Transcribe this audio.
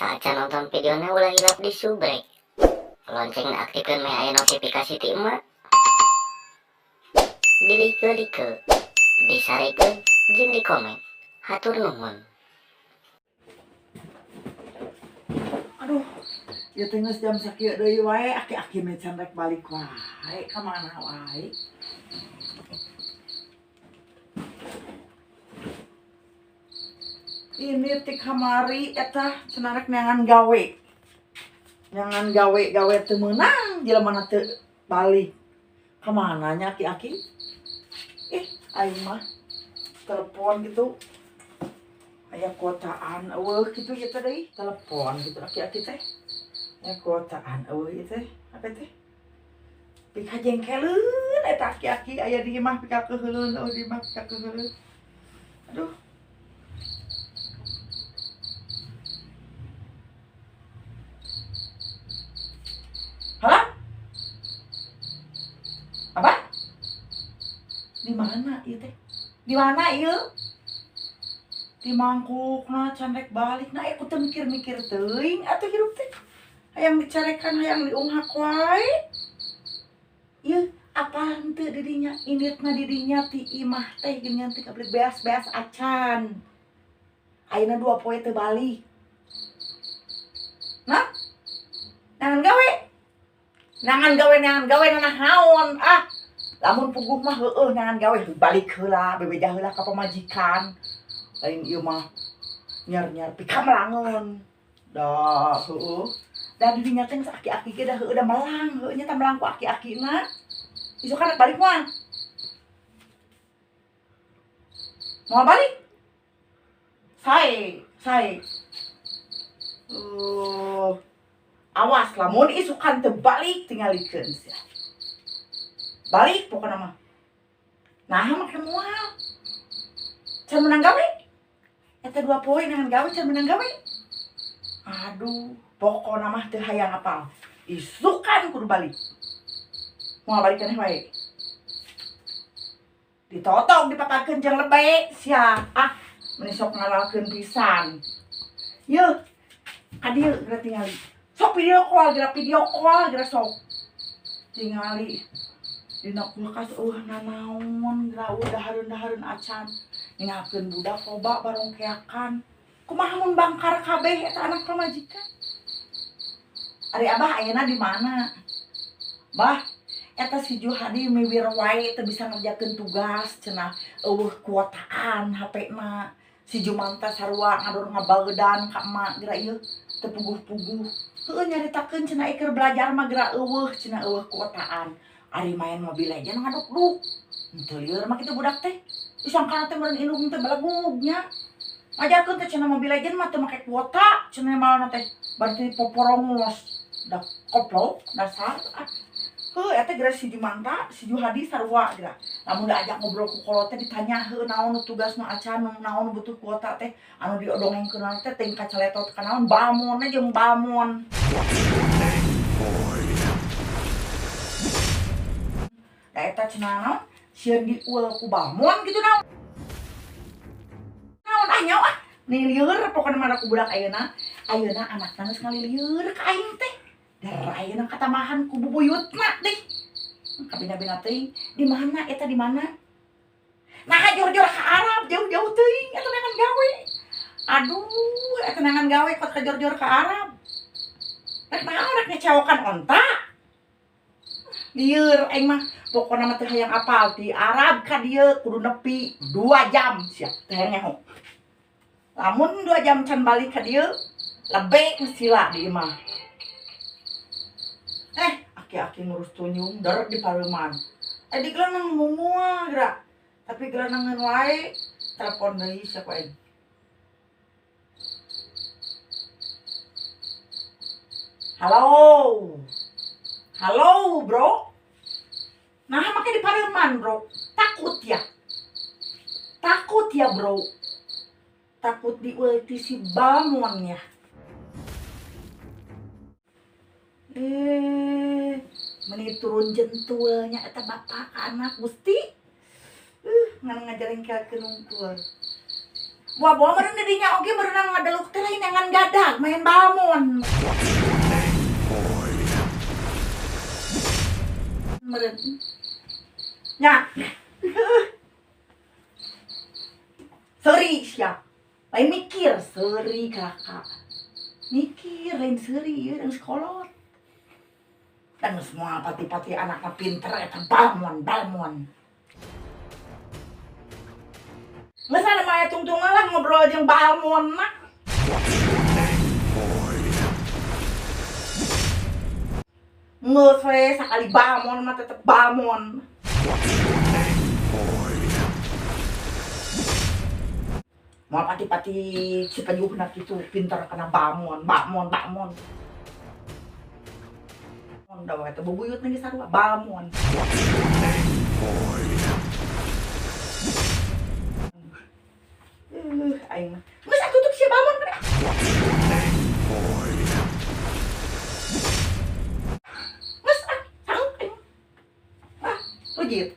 Saat nonton videonya ulah hilap di subrek. Lonceng aktifkan me aya notifikasi ti emak. Dilike-like, disareke, jeung di komen. Hatur nuhun. Aduh, ya tengah jam sakieu deui wae, aki-aki mah can rek balik wae ka mana wae. Ini ti kamari eta cenah rek neangan gawe. Neangan gawe teu meunang jelema teu balik. Ka mana nya aki-aki? Aing mah telepon gitu. Aya kuotaan eueuh kitu ya teh deui, telepon gitu aki-aki teh. Aya kuotaan eueuh ieu teh, apa teh? Pika jengkeleun eta aki-aki aya di imah pika keuheuleun, di imah pika keuheuleun. Aduh. Halah? Apa? Di mana ieu teh? Di mana ieu? Di mangkukna can rek balik. Nah, aku teu mikir-mikir teuing atuh hirup teh. Hayang dicarekan, hayang diunghak wae. Ieu apa henteu di dinya? Initna di dinya ti imah teh geuningan teh kabeli beas-beas acan. Ayeuna 2 poe teu balik. Nah? Nangan gawe. Nangan gawe nanahaon. Lamun puguh mah heueuh nangan gawe balik heula, bebeja heula ka pamajikan. Lain ieu mah nyar-nyar pika melangeun. Da heueuh. Da di dinya teh aki-aki ge da heueuh da melang, heueuh nya teh melang ku aki-akina. Isuk kana balik moal. Moal balik? Sae. Awas lamun isukan teu balik tingalikeun sia. Balik pokona mah. Nah mah moal. Can menang gawe. Eta 2 poe nangan gawe can menang gawe. Aduh, pokona mah teu hayang apal. Isukan kudu balik. Moal balik keneh wae. Ditotong dipapakeun jeung lebe sia. Meni sok ngalalkeun pisan. Yeuh. Adieu geura tingali. Sok video call geura sok. Tingali. Dina kulkas nanaon geura dahareun-dahareun acan. Ningalkeun budak loba barongkeakan. Kumaha mun bangkar kabeh eta anak pamajikan? Ari Abah ayeuna di mana? Bah, eta si Juhadi miwir wae teu bisa ngerjakeun tugas cenah eueuh kuotaan HP-na. Si Jumanta sarua ngadur ngabaeudan ka emak geura ieu teu puguh-puguh. Heueuh nyaritakeun cenah keur belajar mah geura eueuh cenah eueuh kuotaan. Ari main Mobile Legends ngaduk-duk. Henteu lieur mah kitu budak teh. Disangkana teh meureun indung teh balagugnya. Ngajarkeun teh cenah Mobile Legends mah teu make kuota, cenah malana teh berarti poporongos. Da koplok dasar. Heuh eta geura si Jumanta, si Juhadi sarua geura. Lamun diajak ngobrol ku kolot teh ditanya heuh naon tugasna acan, naon butuh kuota teh anu diodongengkeun teh teuing kacaletot ka naon balmon jeung balmon. Da eta cenah naon? Sieun diul ku balmon gitu naon. Naon nyawa? Nih lieur pokona mah ku budak ayeuna. Ayeuna anakna geus ngalilieur ka aing teh. Dar ayeuna katamahan ku bubuyutna deh. Kabina-bina teuing, di mana eta di mana? Nah, jor-jor ka Arab, jauh-jauh teuing eta nangan gawe. Aduh, eta nangan gawe kot ka jor-jor ka Arab. Rek naon rek ngecewakan onta? Lieur aing mah pokona mah teu hayang apal ti Arab ka dieu kudu nepi 2 jam sia teh ngeho. Lamun 2 jam can balik ka dieu, lebe sila di imah. Aki-aki ngurus tunyung derek di pareuman. Di gelanang mumua geura. Tapi gelanangeun wae telepon deui sia ku aing. Halo bro. Nah make di pareuman bro. Takut ya bro. Takut diulti si balmonnya. Meni turun jentulnya eta bapak anak Gusti. Ngan ngajarin kelkeun unggul. Buah meureun didinya oge berenang ngadeluk teh lain ngan gadag main balmon. Meureun. Nya. Seuri sia. Lain mikir seuri kakak. Mikir lain seuri ieu dan sekolot. Dan semua pati-pati anaknya pinter eta balmon. Nggak sana maya tungtung lah ngobrol jeung balmon mah. Ngeus we sakali balmon mah tetep balmon. Mau pati-pati si penyuhna kitu pinter kena balmon. Da we teh bubuyut geus sarua balmon. Aing mah. Geus tutup si balmon kana. Geus sanggup aing. Ujit.